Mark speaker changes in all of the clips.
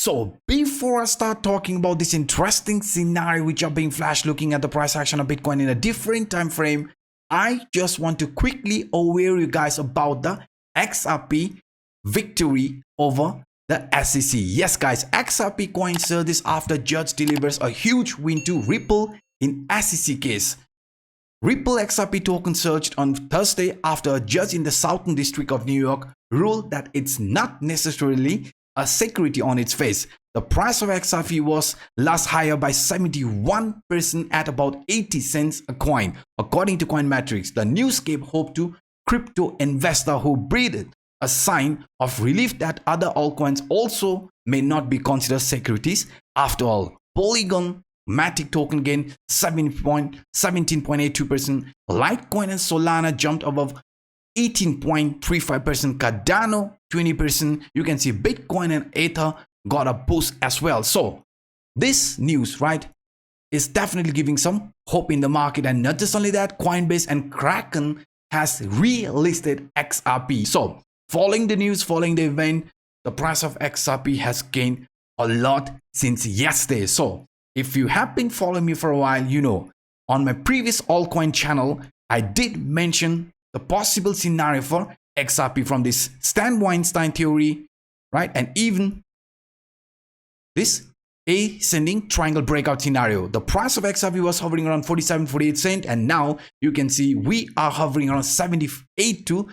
Speaker 1: So before I start talking about this interesting scenario which are being flashed looking at the price action of Bitcoin in a different time frame, I just want to quickly aware you guys about the XRP victory over the SEC. Yes guys, XRP coin surged this after judge delivers a huge win to Ripple in SEC case. Ripple XRP token surged on Thursday after a judge in the Southern District of New York ruled that it's not necessarily a security on its face. The price of XRP was last higher by 71% at about 80 cents a coin. According to Coinmetrics, the newscape hoped to crypto investor who breathed a sign of relief that other altcoins also may not be considered securities after all. Polygon Matic token gained 17.82%. Litecoin and Solana jumped above 18.35%. Cardano 20%. You can see Bitcoin and Ether got a boost as well. So this news, right, is definitely giving some hope in the market. And not just only that, Coinbase and Kraken has relisted XRP. So following the news, following the event, the price of XRP has gained a lot since yesterday. So if you have been following me for a while, you know, on my previous altcoin channel, I did mention the possible scenario for XRP from this Stan Weinstein theory, right? And even this ascending triangle breakout scenario. The price of XRP was hovering around 47-48 cents, and now you can see we are hovering around 78 to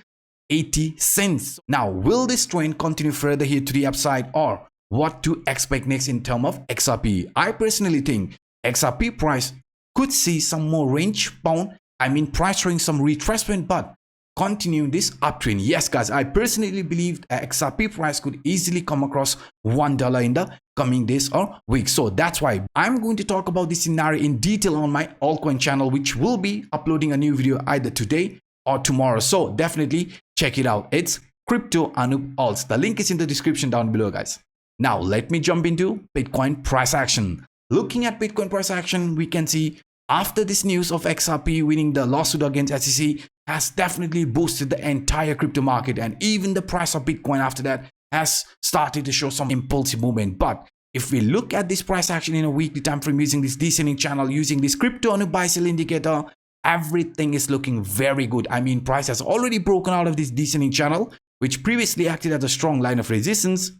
Speaker 1: 80 cents. Now, will this trend continue further here to the upside, or what to expect next in terms of XRP? I personally think XRP price could see some more range bound. I mean, price showing some retracement, but continue this uptrend. Yes, guys, I personally believe XRP price could easily come across $1 in the coming days or weeks. So that's why I'm going to talk about this scenario in detail on my altcoin channel, which will be uploading a new video either today or tomorrow. So definitely check it out. It's Crypto Anup Alts. The link is in the description down below, guys. Now, let me jump into Bitcoin price action. Looking at Bitcoin price action, we can see after this news of XRP winning the lawsuit against SEC has definitely boosted the entire crypto market, and even the price of Bitcoin after that has started to show some impulsive movement. But if we look at this price action in a weekly time frame using this descending channel, using this Crypto Anup buy sell indicator, everything is looking very good. I mean, price has already broken out of this descending channel, which previously acted as a strong line of resistance.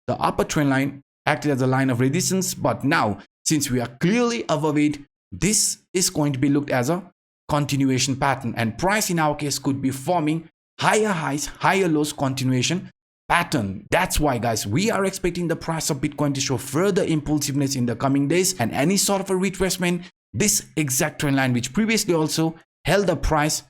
Speaker 1: The upper trend line acted as a line of resistance, but now since we are clearly above it, this is going to be looked as a continuation pattern, and price in our case could be forming higher highs, higher lows continuation pattern. That's why, guys, we are expecting the price of Bitcoin to show further impulsiveness in the coming days, and any sort of a retracement, this exact trend line which previously also held the price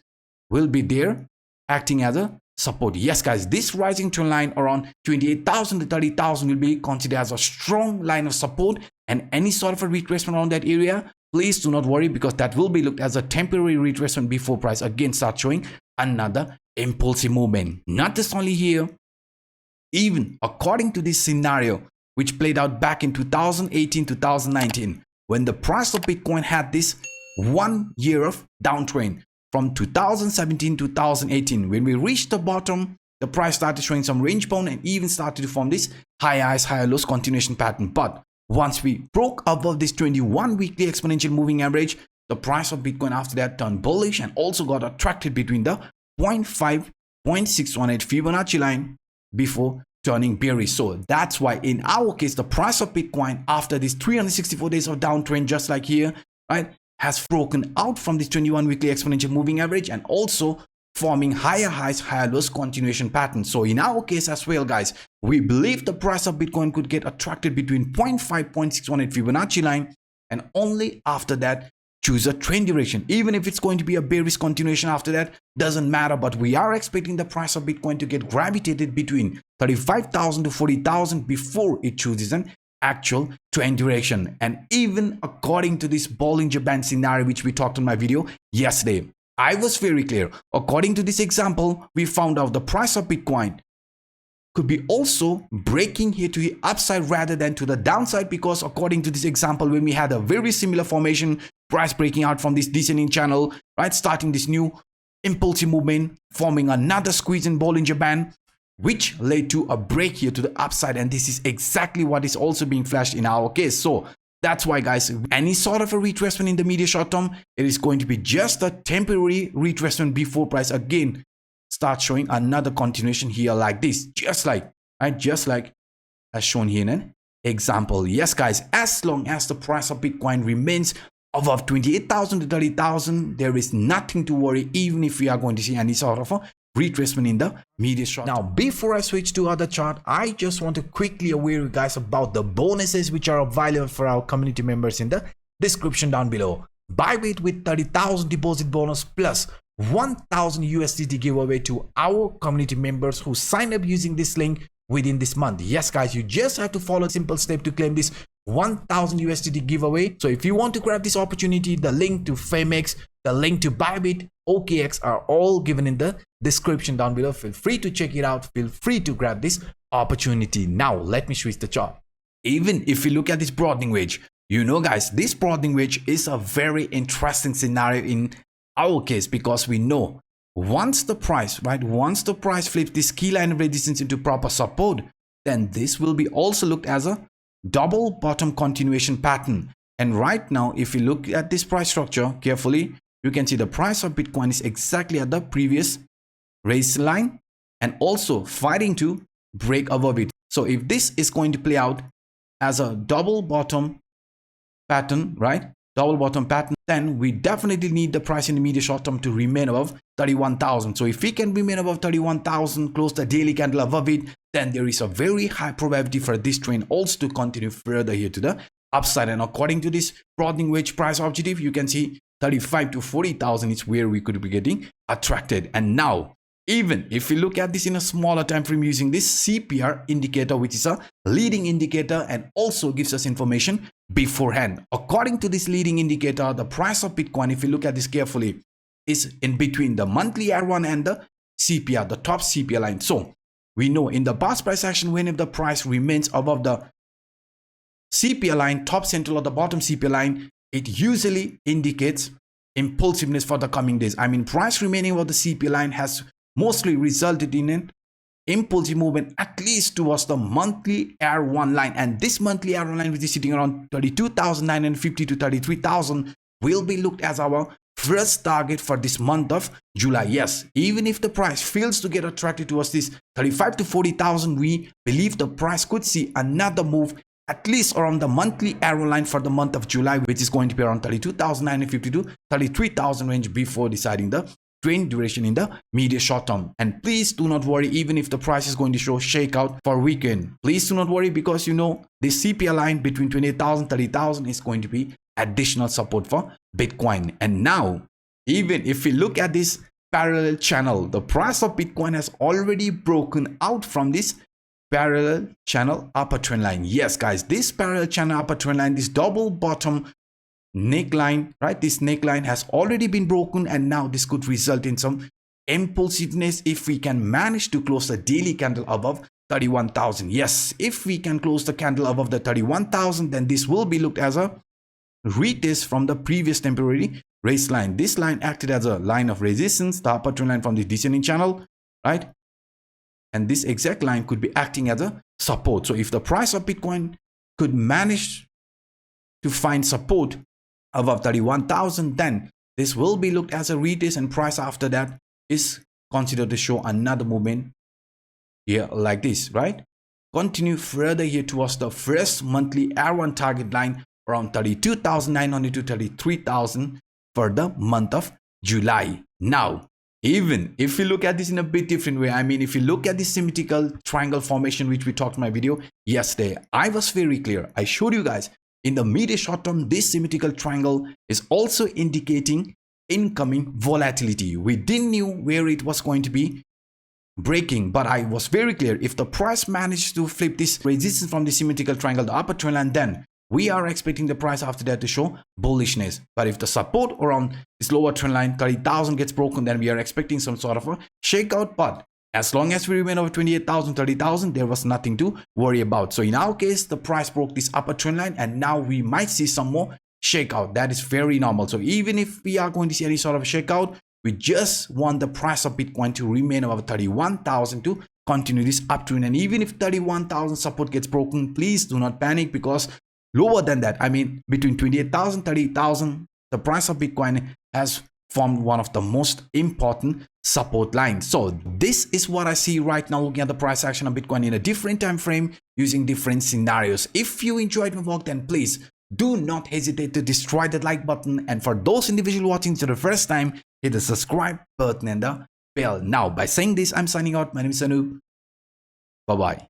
Speaker 1: will be there acting as a support. Yes, guys, this rising trend line around 28,000 to 30,000 will be considered as a strong line of support, and any sort of a retracement around that area, please do not worry, because that will be looked as a temporary retracement before price again starts showing another impulsive movement. Not just only here, even according to this scenario which played out back in 2018-2019 when the price of Bitcoin had this 1 year of downtrend. From 2017-2018, when we reached the bottom, the price started showing some range bound and even started to form this high highs, higher lows continuation pattern. But once we broke above this 21 weekly exponential moving average, the price of Bitcoin after that turned bullish and also got attracted between the 0.5-0.618 Fibonacci line before turning bearish. So that's why in our case, the price of Bitcoin after these 364 days of downtrend, just like here, right, has broken out from this 21 weekly exponential moving average and also forming higher highs, higher lows continuation pattern. So in our case as well, guys, we believe the price of Bitcoin could get attracted between 0.5-0.618 Fibonacci line, and only after that choose a trend direction. Even if it's going to be a bearish continuation after that, doesn't matter, but we are expecting the price of Bitcoin to get gravitated between 35,000 to 40,000 before it chooses an actual trend direction. And even according to this Bollinger Band scenario which we talked on my video yesterday, I was very clear. According to this example, we found out the price of Bitcoin could be also breaking here to the upside rather than to the downside, because according to this example, when we had a very similar formation, price breaking out from this descending channel, right, starting this new impulsive movement, forming another squeeze in Bollinger Band, which led to a break here to the upside, and this is exactly what is also being flashed in our case. So that's why, guys, any sort of a retracement in the medium short term, it is going to be just a temporary retracement before price again starts showing another continuation here like this, just like as shown here in an example. Yes, guys, as long as the price of Bitcoin remains above 28,000 to 30,000, there is nothing to worry, even if we are going to see any sort of a retracement in the medium short. Now, before I switch to other chart, I just want to quickly aware you guys about the bonuses which are available for our community members in the description down below. Bybit with 30,000 deposit bonus plus 1,000 USDT giveaway to our community members who sign up using this link within this month. Yes, guys, you just have to follow a simple step to claim this 1,000 USDT giveaway. So if you want to grab this opportunity, the link to Phemex, the link to Bybit, OKX are all given in the description down below. Feel free to check it out. Feel free to grab this opportunity. Now, let me switch the chart. Even if you look at this broadening wedge, you know, guys, this broadening wedge is a very interesting scenario in our case, because we know once the price flips this key line of resistance into proper support, then this will be also looked as a double bottom continuation pattern. And right now, if you look at this price structure carefully, you can see the price of Bitcoin is exactly at the previous raise line and also fighting to break above it. So if this is going to play out as a double bottom pattern, right? Double bottom pattern, then we definitely need the price in the medium short term to remain above 31,000. So if we can remain above 31,000, close the daily candle above it, then there is a very high probability for this trend also to continue further here to the upside. And according to this broadening wedge price objective, you can see 35 to 40,000 is where we could be getting attracted. And now, even if we look at this in a smaller time frame using this CPR indicator, which is a leading indicator and also gives us information beforehand. According to this leading indicator, the price of Bitcoin, if you look at this carefully, is in between the monthly R1 and the CPR, the top CPR line. So we know in the past price action, whenever the price remains above the CPR line, top central or the bottom CPR line, it usually indicates impulsiveness for the coming days. I mean, price remaining above the CPR line has mostly resulted in an impulsive movement at least towards the monthly R1 line, and this monthly R1 line, which is sitting around 32,950 to 33,000, will be looked as our first target for this month of July. Yes, even if the price fails to get attracted towards this 35 to 40,000, we believe the price could see another move at least around the monthly R1 line for the month of July, which is going to be around 32,950 to 33,000 range before deciding the trend duration in the medium short term. And please do not worry, even if the price is going to show shakeout for weekend, please do not worry, because you know this CPR line between 28,000 30,000 is going to be additional support for Bitcoin. And now, even if we look at this parallel channel, the price of Bitcoin has already broken out from this parallel channel upper trend line. Yes, guys, this parallel channel upper trend line, this double bottom neckline, right? This neckline has already been broken, and now this could result in some impulsiveness if we can manage to close the daily candle above 31,000. Yes, if we can close the candle above the 31,000, then this will be looked as a retest from the previous temporary raise line. This line acted as a line of resistance, the upper trend line from the descending channel, right? And this exact line could be acting as a support. So if the price of Bitcoin could manage to find support above 31,000, then this will be looked as a retest, and price after that is considered to show another movement here like this, right? Continue further here towards the first monthly R1 target line around 32,900 to 33,000 for the month of July. Now, even if you look at this in a bit different way, I mean, if you look at this symmetrical triangle formation, which we talked in my video yesterday, I was very clear. I showed you guys in the medium short term, this symmetrical triangle is also indicating incoming volatility. We didn't know where it was going to be breaking, but I was very clear. If the price managed to flip this resistance from the symmetrical triangle, the upper trend line, then we are expecting the price after that to show bullishness. But if the support around this lower trend line 30,000 gets broken, then we are expecting some sort of a shakeout. But as long as we remain over 28,000 30,000, there was nothing to worry about. So in our case, the price broke this upper trend line, and now we might see some more shakeout. That is very normal. So even if we are going to see any sort of shakeout, we just want the price of Bitcoin to remain above 31,000 to continue this uptrend. And even if 31,000 support gets broken, please do not panic, because lower than that, I mean between 28,000, 30,000, the price of Bitcoin has formed one of the most important support lines. So this is what I see right now, looking at the price action of Bitcoin in a different time frame using different scenarios. If you enjoyed my work, then please do not hesitate to destroy that like button, and for those individuals watching for the first time, hit the subscribe button and the bell. Now by saying this, I'm signing out. My name is Anup. Bye bye.